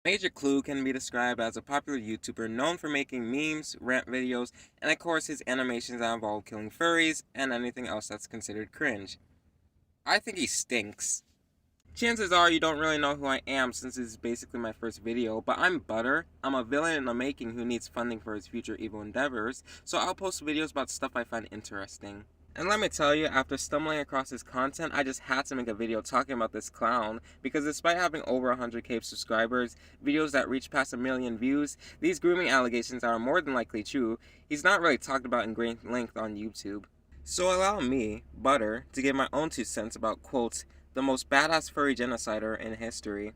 Major Cloog can be described as a popular YouTuber known for making memes, rant videos, and of course his animations that involve killing furries and anything else that's considered cringe. I think he stinks. Chances are you don't really know who I am since this is basically my first video, but I'm Butter. I'm a villain in the making who needs funding for his future evil endeavors, so I'll post videos about stuff I find interesting. And let me tell you, after stumbling across his content, I just had to make a video talking about this clown, because despite having over 100k subscribers, videos that reach past 1 million views, these grooming allegations are more than likely true. He's not really talked about in great length on YouTube. So allow me, Butter, to give my own 2 cents about, quote, the most badass furry genocider in history.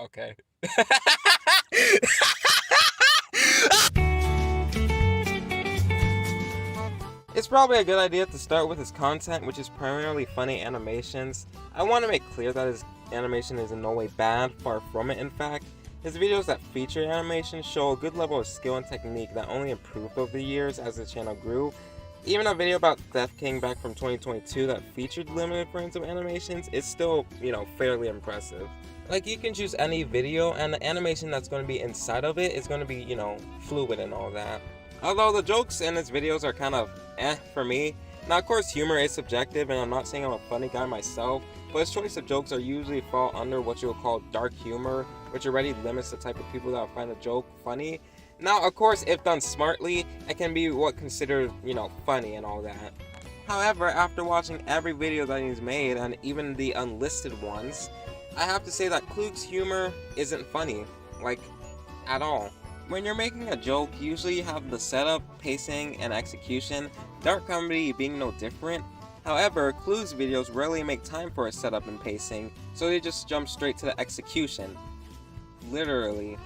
Okay. It's probably a good idea to start with his content, which is primarily funny animations. I want to make clear that his animation is in no way bad, far from it in fact. His videos that feature animation show a good level of skill and technique that only improved over the years as the channel grew. Even a video about Death King back from 2022 that featured limited frames of animations is still, fairly impressive. Like, you can choose any video and the animation that's going to be inside of it is going to be, fluid and all that. Although the jokes in his videos are kind of for me. Now, of course, humor is subjective, and I'm not saying I'm a funny guy myself, but his choice of jokes are usually fall under what you'll call dark humor, which already limits the type of people that will find a joke funny. Now, of course, if done smartly, it can be what considered, funny and all that. However, after watching every video that he's made, and even the unlisted ones, I have to say that Cloog's humor isn't funny, at all. When you're making a joke, usually you have the setup, pacing, and execution, dark comedy being no different. However, Cloog's videos rarely make time for a setup and pacing, so they just jump straight to the execution. Literally.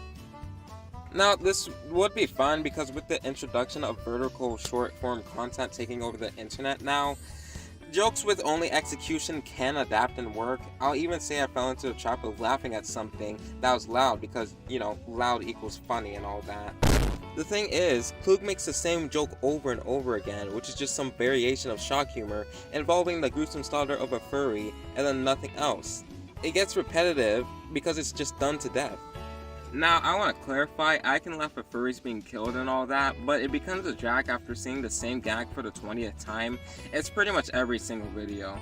Now, this would be fun because with the introduction of vertical short-form content taking over the internet now, jokes with only execution can adapt and work. I'll even say I fell into the trap of laughing at something that was loud because, loud equals funny and all that. The thing is, Cloog makes the same joke over and over again, which is just some variation of shock humor involving the gruesome slaughter of a furry and then nothing else. It gets repetitive because it's just done to death. Now, I want to clarify, I can laugh at furries being killed and all that, but it becomes a drag after seeing the same gag for the 20th time. It's pretty much every single video.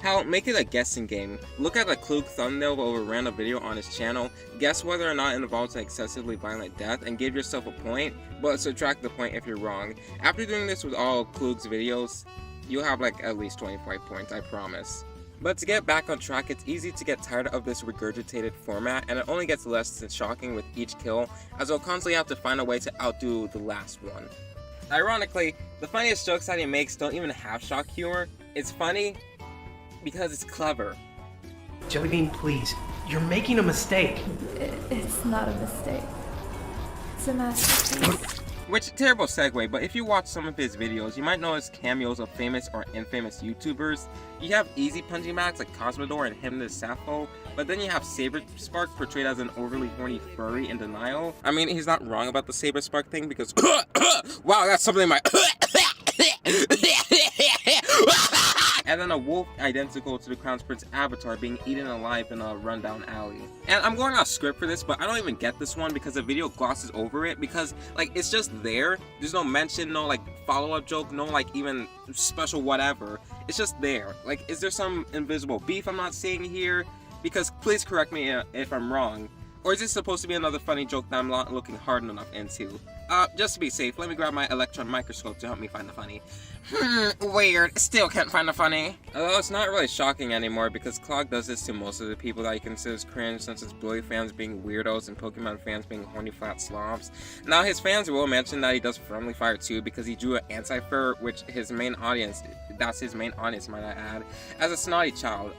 Hell, make it a guessing game. Look at a Cloog thumbnail of a random video on his channel, guess whether or not it involves an excessively violent death, and give yourself a point, but subtract the point if you're wrong. After doing this with all Cloog's videos, you'll have at least 25 points, I promise. But to get back on track, it's easy to get tired of this regurgitated format, and it only gets less shocking with each kill, as he'll constantly have to find a way to outdo the last one. Ironically, the funniest jokes that he makes don't even have shock humor. It's funny because it's clever. Jellybean, please. You're making a mistake. It's not a mistake. It's a masterpiece. Which, terrible segue, but if you watch some of his videos, you might notice cameos of famous or infamous YouTubers. You have easy punching bags like Cosmodor and Hypnotist Sappho, but then you have Saberspark portrayed as an overly horny furry in denial. I mean, he's not wrong about the Saberspark thing because wow, that's something my and then a wolf identical to the Crown Prince Avatar being eaten alive in a rundown alley. And I'm going off script for this, but I don't even get this one because the video glosses over it because, it's just there. There's no mention, no, follow-up joke, no, even special whatever. It's just there. Is there some invisible beef I'm not seeing here? Because please correct me if I'm wrong. Or is this supposed to be another funny joke that I'm not looking hard enough into? Just to be safe, let me grab my electron microscope to help me find the funny. Weird. Still can't find the funny. Although it's not really shocking anymore because Cloog does this to most of the people that he considers cringe, such as Billy fans being weirdos and Pokemon fans being horny flat slobs. Now, his fans will mention that he does Friendly Fire too because he drew an anti-fur, which that's his main audience, might I add, as a snotty child.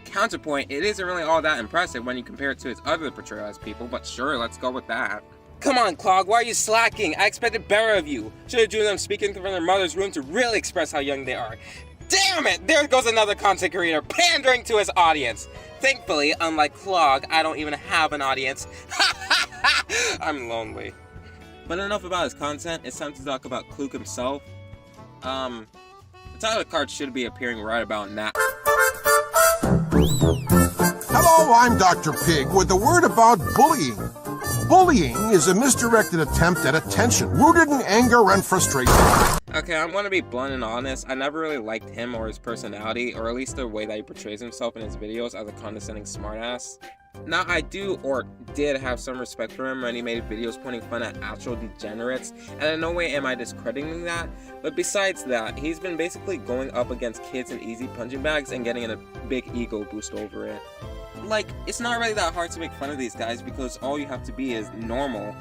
Counterpoint, it isn't really all that impressive when you compare it to his other portrayal as people, but sure, let's go with that. Come on, Cloog, why are you slacking? I expected better of you. Should have drew them speaking from their mother's room to really express how young they are. Damn it! There goes another content creator pandering to his audience. Thankfully, unlike Cloog, I don't even have an audience. I'm lonely. But enough about his content, it's time to talk about Cloog himself. The title card should be appearing right about now. Hello, I'm Dr. Pig with a word about bullying. Bullying is a misdirected attempt at attention, rooted in anger and frustration. Okay, I'm gonna be blunt and honest. I never really liked him or his personality, or at least the way that he portrays himself in his videos as a condescending smartass. Now, I do or did have some respect for him when he made videos pointing fun at actual degenerates, and in no way am I discrediting that, but besides that, he's been basically going up against kids in easy punching bags and getting a big ego boost over it. Like, it's not really that hard to make fun of these guys because all you have to be is normal.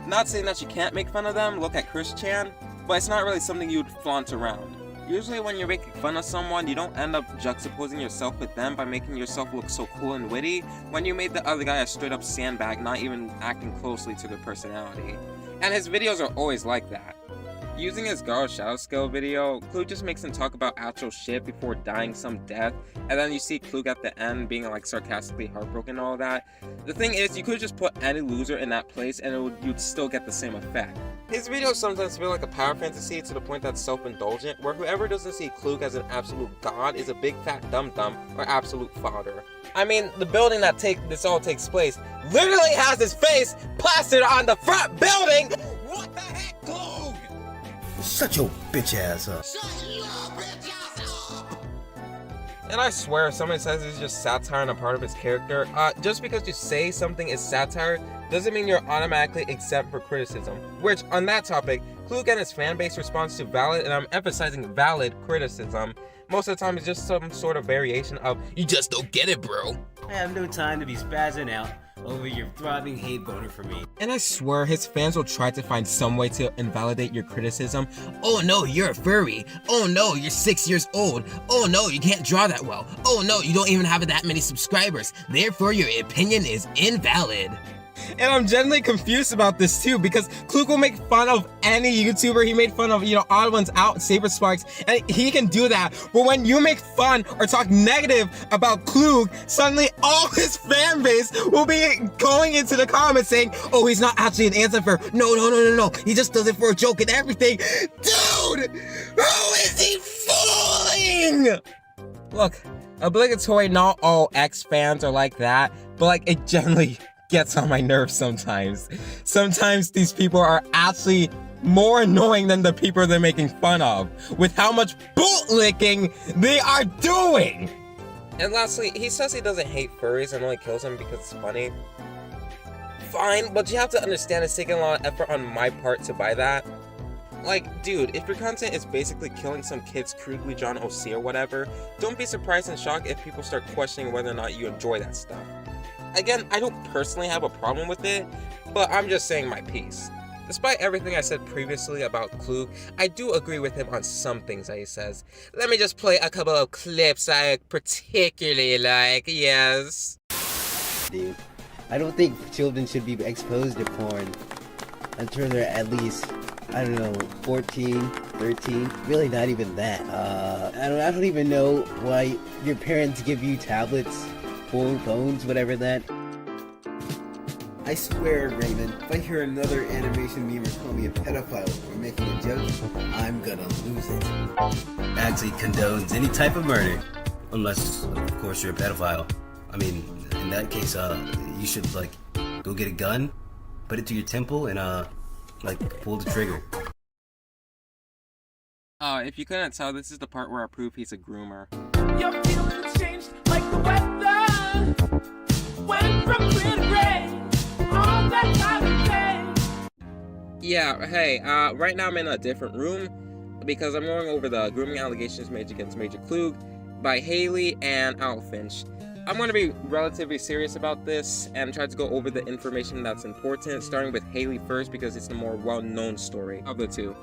Not saying that you can't make fun of them, look at Chris Chan, but it's not really something you'd flaunt around. Usually when you're making fun of someone, you don't end up juxtaposing yourself with them by making yourself look so cool and witty when you made the other guy a straight up sandbag, not even acting closely to their personality. And his videos are always like that. Using his Garo Shadow Scale video, Cloog just makes him talk about actual shit before dying some death, and then you see Cloog at the end being like sarcastically heartbroken and all that. The thing is, you could just put any loser in that place and you'd still get the same effect. His videos sometimes feel like a power fantasy to the point that's self-indulgent, where whoever doesn't see Cloog as an absolute god is a big fat dum-dum or absolute fodder. I mean, the building that this all takes place literally has his face plastered on the front building! What the heck, Cloog? Shut your bitch ass up. And I swear, if somebody says it's just satire and a part of his character, just because you say something is satire doesn't mean you're automatically exempt for criticism. Which, on that topic, Cloog and his fanbase responds to valid, and I'm emphasizing valid, criticism. Most of the time it's just some sort of variation of, "You just don't get it, bro." I have no time to be spazzing out over your throbbing hate boner for me. And I swear his fans will try to find some way to invalidate your criticism. "Oh no, you're a furry. Oh no, you're 6 years old. Oh no, you can't draw that well. Oh no, you don't even have that many subscribers. Therefore, your opinion is invalid." And I'm genuinely confused about this too, because Cloog will make fun of any YouTuber. He made fun of, Odd Ones Out, Saber Sparks, and he can do that. But when you make fun or talk negative about Cloog, suddenly all his fan base will be going into the comments saying, "Oh, he's not actually an answer. No. He just does it for a joke and everything." Dude, who is he fooling? Look, obligatory, not all X fans are like that, but it generally gets on my nerves sometimes. Sometimes these people are actually more annoying than the people they're making fun of, with how much bootlicking they are doing! And lastly, he says he doesn't hate furries and only kills them because it's funny. Fine, but you have to understand it's taking a lot of effort on my part to buy that. Dude, if your content is basically killing some kid's crudely drawn OC or whatever, don't be surprised and shocked if people start questioning whether or not you enjoy that stuff. Again, I don't personally have a problem with it, but I'm just saying my piece. Despite everything I said previously about Cloog, I do agree with him on some things that he says. Let me just play a couple of clips I particularly like, yes. Dude, I don't think children should be exposed to porn until they're at least, 14, 13, really not even that. I don't even know why your parents give you tablets, phones, whatever that. I swear, Raymond, if I hear another animation memer call me a pedophile for making a joke, I'm gonna lose it. Actually condones any type of murder. Unless, of course, you're a pedophile. I mean, in that case, you should, go get a gun, put it to your temple, and, pull the trigger. If you couldn't tell, this is the part where I prove he's a groomer. Your feelings changed like the weather. Went from clear to gray. All that time of day. Yeah, hey, right now I'm in a different room because I'm going over the grooming allegations made against Major Cloog by Haley and Al Finch. I'm going to be relatively serious about this and try to go over the information that's important, starting with Haley first because it's the more well-known story of the two.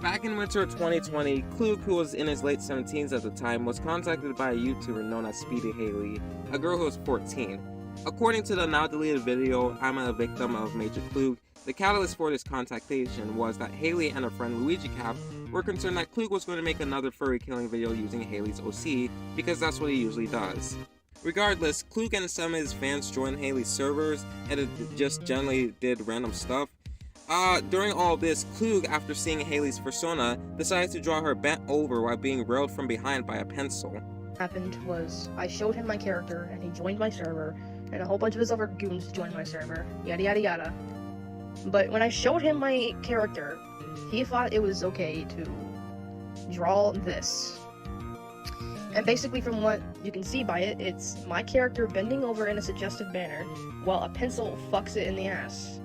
Back in winter 2020, Cloog, who was in his late 17s at the time, was contacted by a YouTuber known as Speedy Haley, a girl who was 14. According to the now deleted video, "I'm a Victim of Major Cloog," the catalyst for this contactation was that Haley and her friend Luigi Cap were concerned that Cloog was going to make another furry killing video using Haley's OC, because that's what he usually does. Regardless, Cloog and some of his fans joined Haley's servers, and it just generally did random stuff. During all this, Cloog, after seeing Haley's persona, decided to draw her bent over while being railed from behind by a pencil. happened was I showed him my character and he joined my server, and a whole bunch of his other goons joined my server, yada yada yada. But when I showed him my character, he thought it was okay to draw this. And basically from what you can see by it, it's my character bending over in a suggestive manner while a pencil fucks it in the ass.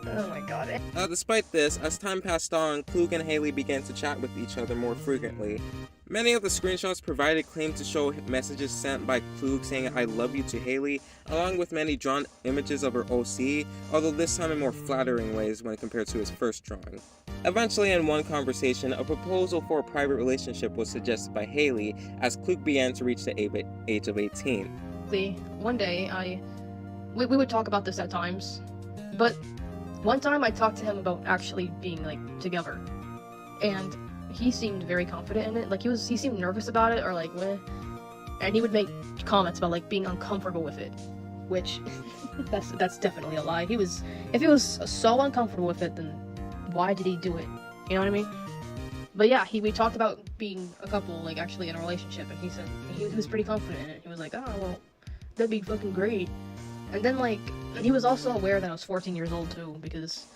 Oh my god. Despite this, as time passed on, Cloog and Haley began to chat with each other more frequently. Many of the screenshots provided claim to show messages sent by Cloog saying "I love you" to Haley, along with many drawn images of her OC, although this time in more flattering ways when compared to his first drawing. Eventually, in one conversation, a proposal for a private relationship was suggested by Haley as Cloog began to reach the age of 18. One day, we would talk about this at times, but one time I talked to him about actually being, like, together, and he seemed very confident in it. Like, he seemed nervous about it, or like, meh. And he would make comments about, like, being uncomfortable with it, which, that's definitely a lie. If he was so uncomfortable with it, then why did he do it? You know what I mean? But yeah, we talked about being a couple, like, actually in a relationship, and he said he was pretty confident in it. He was like, oh, well, that'd be fucking great. And then, like, he was also aware that I was 14 years old, too, because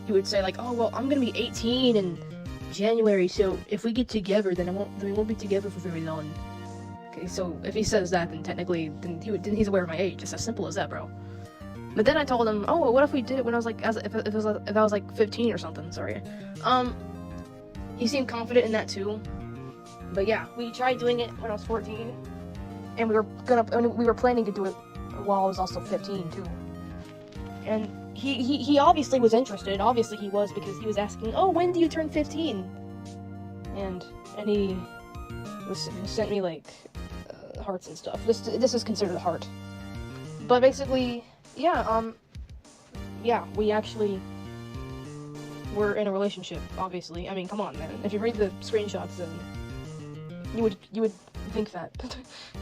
he would say, like, oh, well, I'm gonna be 18 in January, so if we get together, then we won't be together for very long. Okay, so if he says that, then technically, he's aware of my age. It's as simple as that, bro. But then I told him, oh, well, what if we did it when I was, like, if I was, like, 15 or something, sorry. He seemed confident in that, too. But yeah, we tried doing it when I was 14, and we were planning to do it while I was also 15, too. And he obviously was interested. Obviously he was, because he was asking, oh, when do you turn 15? And he sent me, like, hearts and stuff. This is considered a heart. But basically, yeah, we actually were in a relationship, obviously. I mean, come on, man. If you read the screenshots, then you would think that.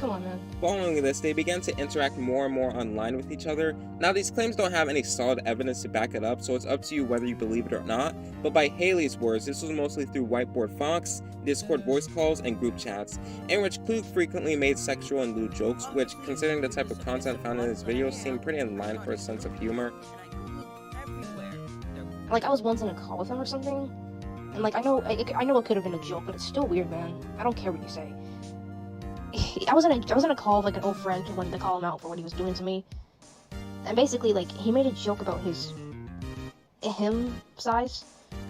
Come on, man. Following this, they began to interact more and more online with each other. Now, these claims don't have any solid evidence to back it up, so it's up to you whether you believe it or not. But by Haley's words, this was mostly through whiteboard fonts, Discord voice calls, and group chats, in which Cloog frequently made sexual and lewd jokes, which, considering the type of content found in his videos, seemed pretty in line for a sense of humor. Like, I was once in a call with him or something, and, like, I know it could have been a joke, but it's still weird, man. I don't care what you say. I was in a call with, like, an old friend who wanted to call him out for what he was doing to me, and basically, like, he made a joke about him size.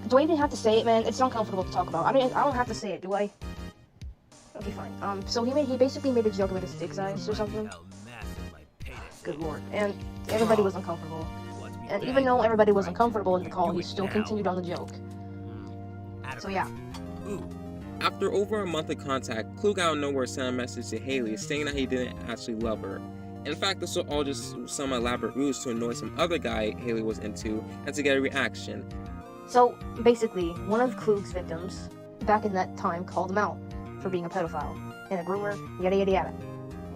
Do I even have to say it, man? It's uncomfortable to talk about. I mean, I don't have to say it, do I? Okay, fine. So he basically made a joke about his dick size or something. Good lord. And everybody was uncomfortable. And even though everybody was uncomfortable in the call, he still continued on the joke. So yeah. After over a month of contact, Cloog out of nowhere sent a message to Haley saying that he didn't actually love her. In fact, this was all just some elaborate ruse to annoy some other guy Haley was into and to get a reaction. So basically, one of Cloog's victims back in that time called him out for being a pedophile and a groomer, yada yada yada.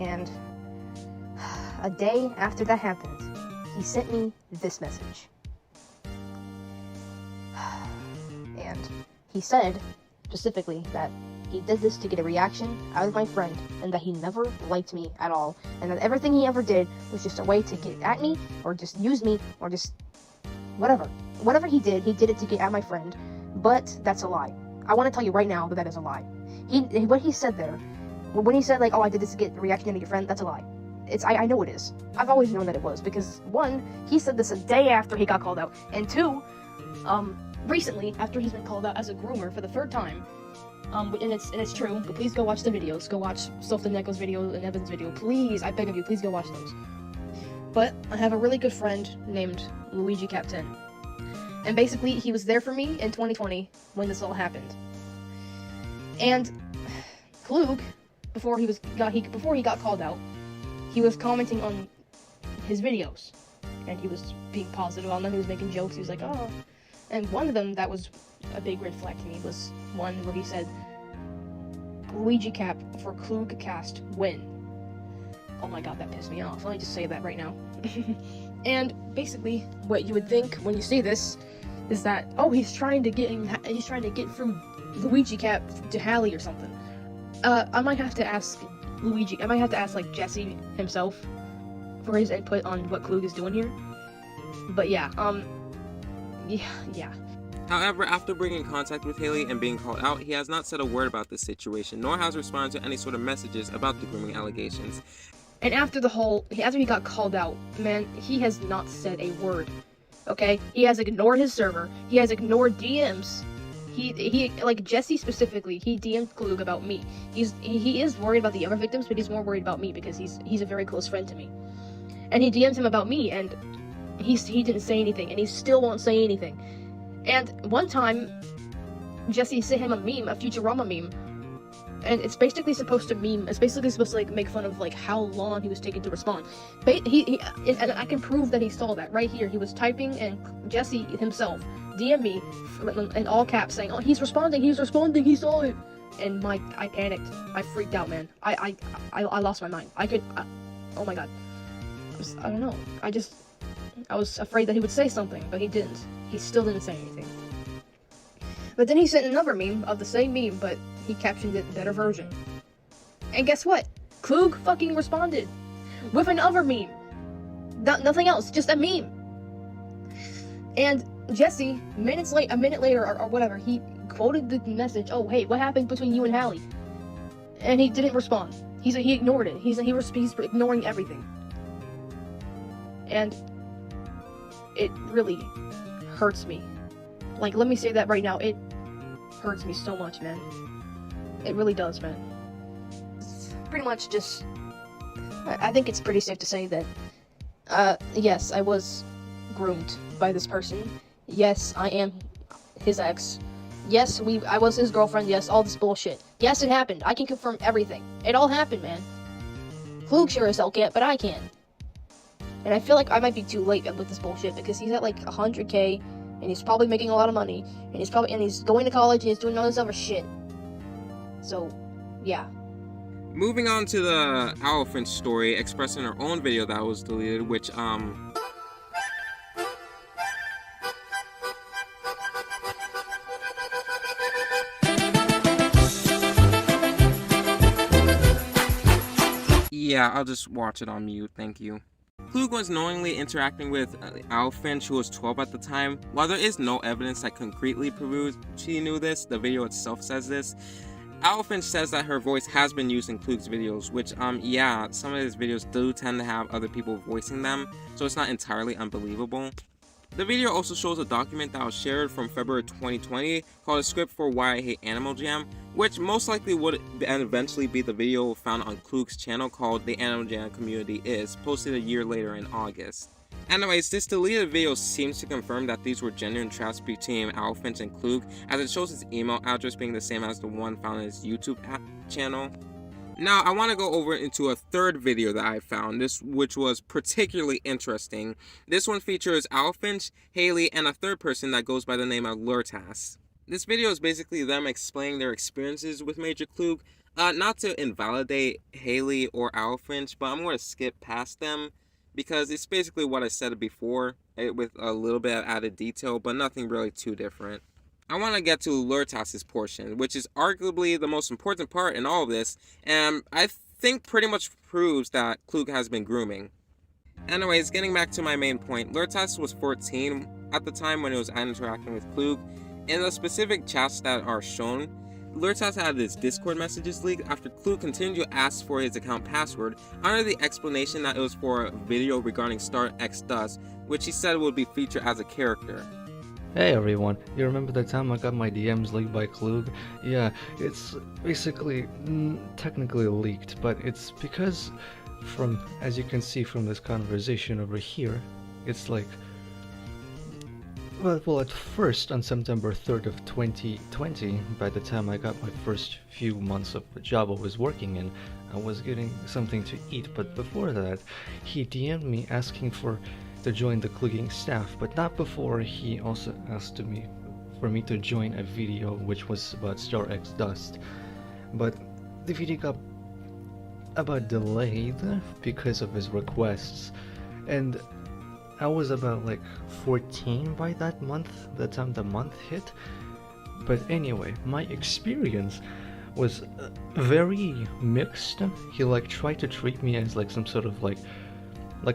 And a day after that happened, he sent me this message. And he said specifically that he did this to get a reaction out of my friend, and that he never liked me at all, and that everything he ever did was just a way to get at me, or just use me, or just whatever. Whatever he did it to get at my friend, but that's a lie. I want to tell you right now that that is a lie. What he said there, when he said, like, oh, I did this to get a reaction out of your friend, that's a lie. I know it is. I've always known that it was, because one, he said this a day after he got called out, and two, recently, after he's been called out as a groomer for the third time, and it's true, but please go watch the videos. Go watch Softaneko's video and Evan's video. Please, I beg of you, please go watch those. But I have a really good friend named Luigi Cap10. And basically, he was there for me in 2020 when this all happened. And Cloog, before he got called out, he was commenting on his videos, and he was being positive on them. He was making jokes. He was like, oh. And one of them that was a big red flag to me was one where he said, Luigi Cap for Cloog cast win. Oh my god, that pissed me off. Let me just say that right now. And basically, what you would think when you see this is that, oh, he's trying to get from Luigi Cap to Hallie or something. I might have to ask Luigi. I might have to ask like Jesse himself for his input on what Cloog is doing here. But yeah, yeah. However, after bringing contact with Haley and being called out, he has not said a word about this situation, nor has responded to any sort of messages about the grooming allegations. And after he got called out, man, he has not said a word. Okay? He has ignored his server. He has ignored DMs. He like Jesse specifically, he DM'd Cloog about me. He is worried about the other victims, but he's more worried about me because he's a very close friend to me. And he DM'd him about me, and he didn't say anything, and he still won't say anything. And one time, Jesse sent him a meme, a Futurama meme, and it's basically supposed to like make fun of like how long he was taking to respond. And I can prove that he saw that right here. He was typing, and Jesse himself DM'd me in all caps saying, "Oh, he's responding, he saw it." And I panicked. I freaked out, man. I lost my mind. Oh my god. I don't know. I was afraid that he would say something, but he didn't. He still didn't say anything. But then he sent another meme of the same meme, but he captioned it better version. And guess what? Cloog fucking responded with another meme. Nothing else, just a meme. And Jesse, a minute later or whatever, he quoted the message, "Oh, hey, what happened between you and Hallie?" And he didn't respond. He ignored it. He's ignoring everything. And it really hurts me. Like, let me say that right now. It hurts me so much, man. It really does, man. It's pretty much just... I think it's pretty safe to say that, yes, I was groomed by this person. Yes, I am his ex. Yes, I was his girlfriend. Yes, all this bullshit. Yes, it happened. I can confirm everything. It all happened, man. Cloog sure as hell can't, but I can. And I feel like I might be too late with this bullshit because he's at like 100K and he's probably making a lot of money and he's going to college and he's doing all this other shit. So, yeah. Moving on to the Owlfinch story, expressing her own video that was deleted, which yeah, I'll just watch it on mute, thank you. Cloog was knowingly interacting with Owlfinch, who was 12 at the time. While there is no evidence that concretely proves she knew this, the video itself says this. Owlfinch says that her voice has been used in Cloog's videos, which, yeah, some of his videos do tend to have other people voicing them, so it's not entirely unbelievable. The video also shows a document that was shared from February 2020 called A Script for Why I Hate Animal Jam, which most likely would eventually be the video found on Cloog's channel called The Animal Jam Community Is, posted a year later in August. Anyways, this deleted video seems to confirm that these were genuine chats between Owlfinch and Cloog, as it shows his email address being the same as the one found on his YouTube channel. Now, I want to go over into a third video that I found, which was particularly interesting. This one features Owlfinch, Haley, and a third person that goes by the name of Lurtas. This video is basically them explaining their experiences with Major Cloog, not to invalidate Haley or Owlfinch, but I'm going to skip past them, because it's basically what I said before, with a little bit of added detail, but nothing really too different. I want to get to Lurtas' portion, which is arguably the most important part in all of this, and I think pretty much proves that Cloog has been grooming. Anyways, getting back to my main point, Lurtas was 14 at the time when he was interacting with Cloog. In the specific chats that are shown, Lurtas had his Discord messages leaked after Cloog continued to ask for his account password under the explanation that it was for a video regarding Star X Dust, which he said would be featured as a character. Hey everyone, you remember the time I got my DMs leaked by Cloog? Yeah, it's basically technically leaked, but it's because as you can see from this conversation over here, it's like, well at first on September 3rd of 2020, by the time I got my first few months of the job I was working in, I was getting something to eat, but before that, he DM'd me asking to join the Clooging staff, but not before he also asked for me to join a video which was about Star X Dust. But the video got about delayed because of his requests, and I was about like 14 by that month, the time the month hit. But anyway, my experience was very mixed. He like tried to treat me as like some sort of like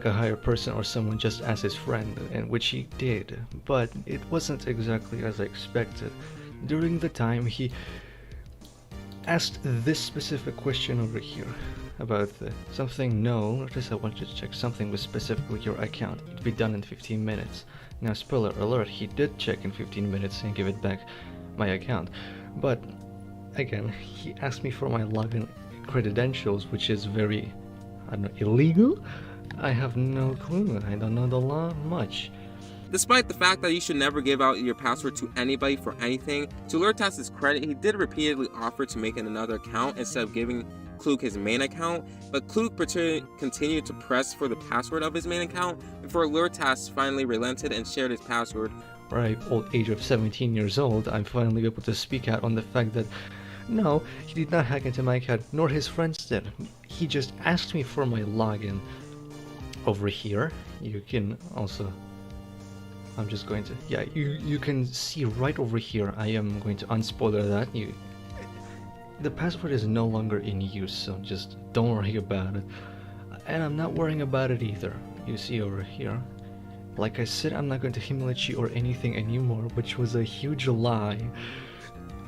a higher person or someone just as his friend, and which he did, but it wasn't exactly as I expected. During the time, he asked this specific question over here about something. No, notice I wanted to check something with specifically your account. It'd be done in 15 minutes. Now, spoiler alert, he did check in 15 minutes and give it back my account. But again, he asked me for my login credentials, which is very, I don't know, illegal? I have no clue. I don't know the law much. Despite the fact that you should never give out your password to anybody for anything, to Lurtas's credit, he did repeatedly offer to make another account instead of giving Cloog his main account, but Cloog continued to press for the password of his main account before Lurtas finally relented and shared his password. Right, old age of 17 years old, I'm finally able to speak out on the fact that no, he did not hack into my account, nor his friends did. He just asked me for my login. Over here, you can also, I'm just going to, yeah, you can see right over here, I am going to unspoiler that. The password is no longer in use, so just don't worry about it. And I'm not worrying about it either. You see over here. Like I said, I'm not going to humiliate you or anything anymore, which was a huge lie.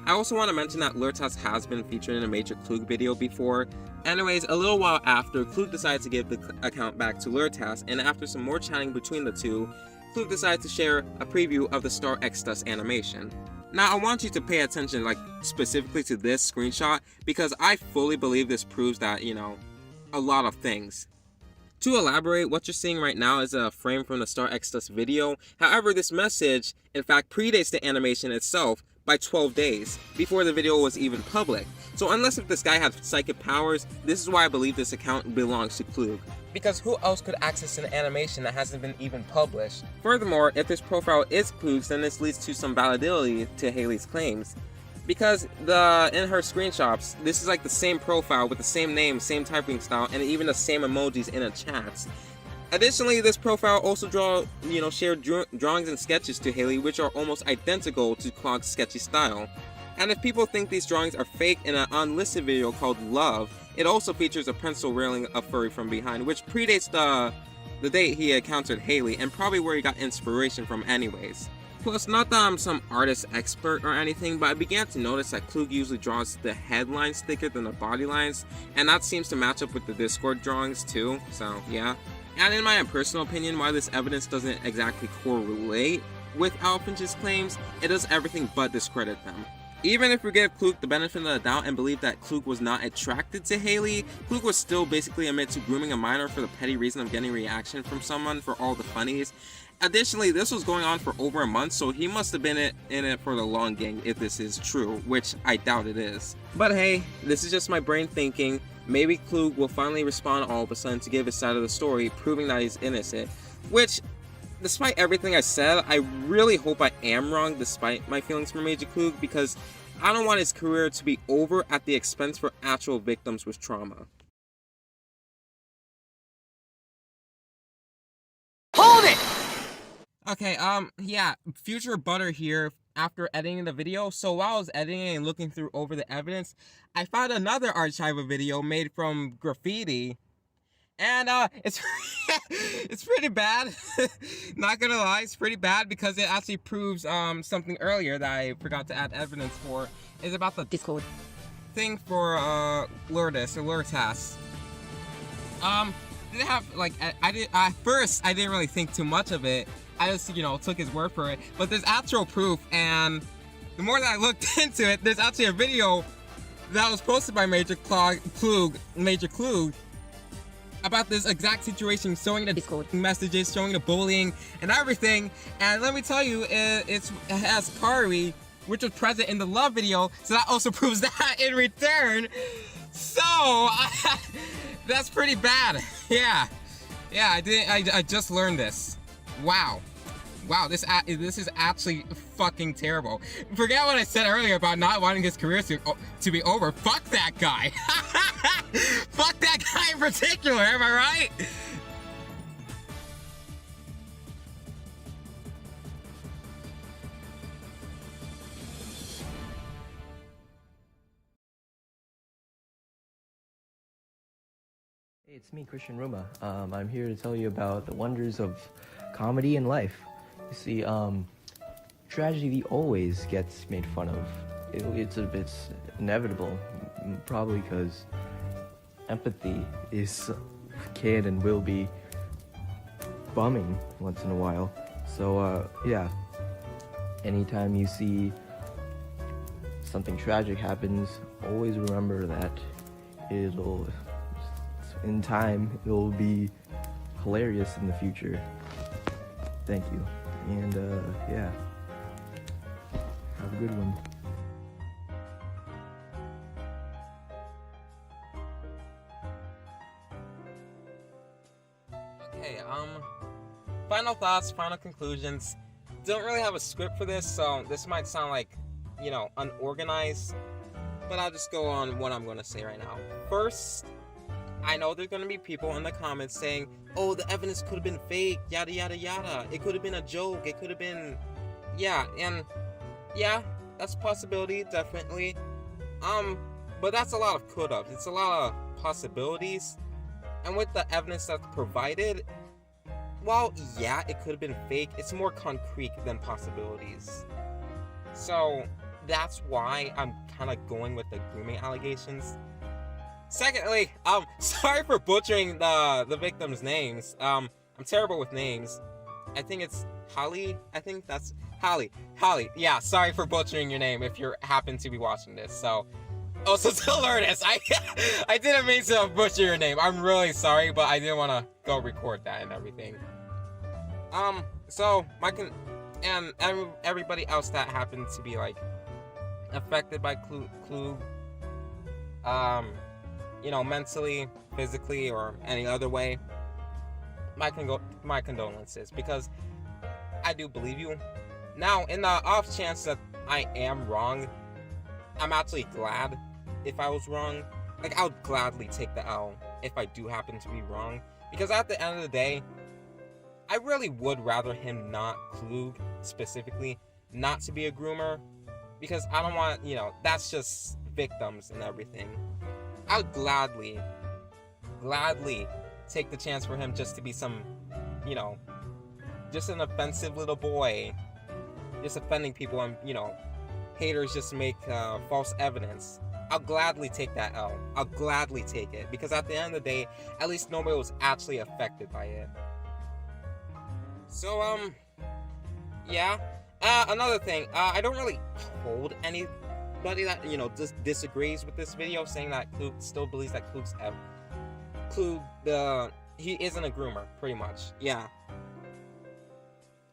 I also want to mention that Lurtas has been featured in a Major Cloog video before. Anyways, a little while after, Cloog decided to give the account back to Lurtas, and after some more chatting between the two, Cloog decided to share a preview of the Star Extus animation. Now, I want you to pay attention, like, specifically to this screenshot, because I fully believe this proves that, you know, a lot of things. To elaborate, what you're seeing right now is a frame from the Star Extus video. However, this message, in fact, predates the animation itself by 12 days, before the video was even public. So unless if this guy had psychic powers, this is why I believe this account belongs to Cloog. Because who else could access an animation that hasn't been even published? Furthermore, if this profile is Cloog's, then this leads to some validity to Haley's claims. Because in her screenshots, this is like the same profile with the same name, same typing style, and even the same emojis in the chats. Additionally, this profile also shared drawings and sketches to Haley, which are almost identical to Cloog's sketchy style. And if people think these drawings are fake, in an unlisted video called Love, it also features a pencil railing a furry from behind, which predates the date he encountered Haley, and probably where he got inspiration from anyways. Plus, not that I'm some artist expert or anything, but I began to notice that Cloog usually draws the headlines thicker than the body lines, and that seems to match up with the Discord drawings too, so yeah. And in my personal opinion, while this evidence doesn't exactly correlate with Alfinch's claims, it does everything but discredit them. Even if we give Cloog the benefit of the doubt and believe that Cloog was not attracted to Haley, Cloog was still basically admit to grooming a minor for the petty reason of getting reaction from someone for all the funnies. Additionally, this was going on for over a month, so he must have been in it for the long game if this is true, which I doubt it is. But hey, this is just my brain thinking. Maybe Cloog will finally respond all of a sudden to give his side of the story, proving that he's innocent. Which, despite everything I said, I really hope I am wrong despite my feelings for Major Cloog, because I don't want his career to be over at the expense for actual victims with trauma. Hold it! Okay, yeah, future Butter here after editing the video. So while I was editing and looking through over the evidence, I found another archive of video made from graffiti. And, it's pretty bad. Not gonna lie, it's pretty bad because it actually proves, something earlier that I forgot to add evidence for. It's about the Discord thing for, Lurtas. Didn't have, like, at first, I didn't really think too much of it. I just, took his word for it. But there's actual proof, and the more that I looked into it, there's actually a video that was posted by Major Cloog, about this exact situation, showing the Discord messages, showing the bullying, and everything. And let me tell you, it has Kari, which was present in the Love video, so that also proves that in return. So, that's pretty bad. Yeah, I just learned this. Wow, this is actually fucking terrible. Forget what I said earlier about not wanting his career to be over. Fuck that guy. Fuck that guy in particular, am I right? Hey, it's me, Christian Roma. I'm here to tell you about the wonders of comedy in life. You see, tragedy always gets made fun of. It's inevitable, probably because empathy can and will be bumming once in a while. So, yeah. Anytime you see something tragic happens, always remember that in time, it'll be hilarious in the future. Thank you. And, yeah. Have a good one. Okay, final thoughts, final conclusions. Don't really have a script for this, so this might sound like, you know, unorganized, but I'll just go on what I'm going to say right now. First, I know there's going to be people in the comments saying, oh, the evidence could have been fake, yada yada yada, it could have been a joke, it could have been, yeah, and yeah, that's a possibility, definitely, but that's a lot of could-ups, it's a lot of possibilities, and with the evidence that's provided, well, yeah, it could have been fake, it's more concrete than possibilities. So, that's why I'm kind of going with the grooming allegations. Secondly, sorry for butchering the victims' names. I'm terrible with names. I think it's Holly. I think that's Holly. Holly. Yeah, sorry for butchering your name if you happen to be watching this. So, also to Lourdes, I didn't mean to butcher your name. I'm really sorry, but I didn't want to go record that and everything. So and everybody else that happened to be like affected by Cloog, you know, mentally, physically, or any other way, my condolences, because I do believe you. Now, in the off chance that I am wrong, I'm actually glad if I was wrong. Like, I would gladly take the L if I do happen to be wrong, because at the end of the day, I really would rather him not, Cloog specifically, not to be a groomer, because I don't want, you know, that's just victims and everything. I would gladly take the chance for him just to be some, you know, just an offensive little boy, just offending people, and, you know, haters just make false evidence. I'll gladly take that L. I'll gladly take it, because at the end of the day, at least nobody was actually affected by it. So, yeah. Another thing, I don't really hold anybody that, you know, just disagrees with this video, saying that Cloog still believes that he isn't a groomer, pretty much. Yeah.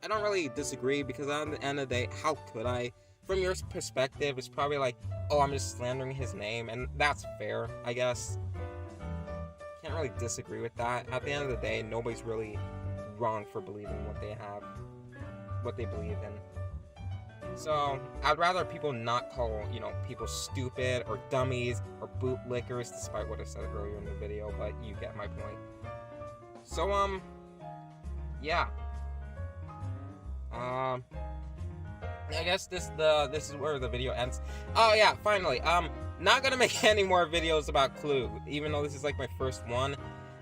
I don't really disagree, because at the end of the day, how could I? From your perspective, it's probably like, oh, I'm just slandering his name, and that's fair, I guess. Can't really disagree with that. At the end of the day, nobody's really wrong for believing what they believe in. So, I'd rather people not call, you know, people stupid or dummies or bootlickers, despite what I said earlier in the video, but you get my point. So, yeah. I guess this is where the video ends. Oh yeah, finally, not gonna make any more videos about Cloog, even though this is like my first one.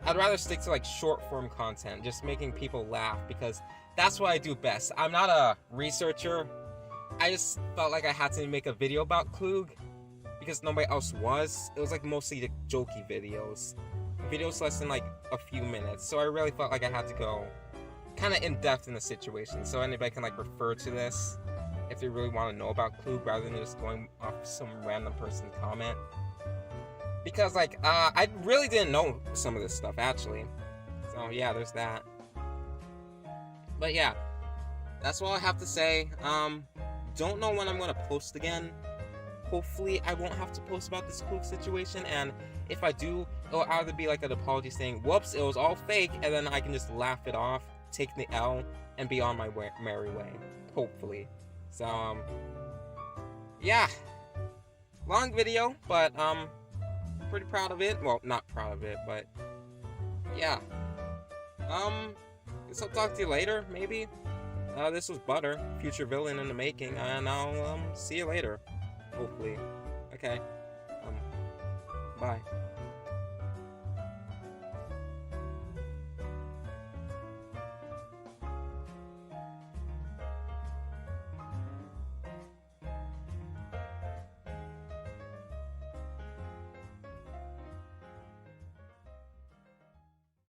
I'd rather stick to like short form content, just making people laugh, because that's what I do best. I'm not a researcher. I just felt like I had to make a video about Cloog because nobody else was. It was like mostly the jokey videos less than like a few minutes. So I really felt like I had to go kind of in depth in the situation, so anybody can like refer to this if they really want to know about Cloog, rather than just going off some random person's comment. Because like I really didn't know some of this stuff actually. So yeah, there's that. But yeah, that's all I have to say. Don't know when I'm gonna post again. Hopefully I won't have to post about this Cloog situation, and if I do, it'll either be like an apology saying, whoops, it was all fake, and then I can just laugh it off, take the L, and be on my merry way. Hopefully. So, yeah. Long video, but, pretty proud of it. Well, not proud of it, but, yeah. Guess I'll talk to you later, maybe. This was Butter, future villain in the making, and I'll, see you later. Hopefully. Okay. Bye.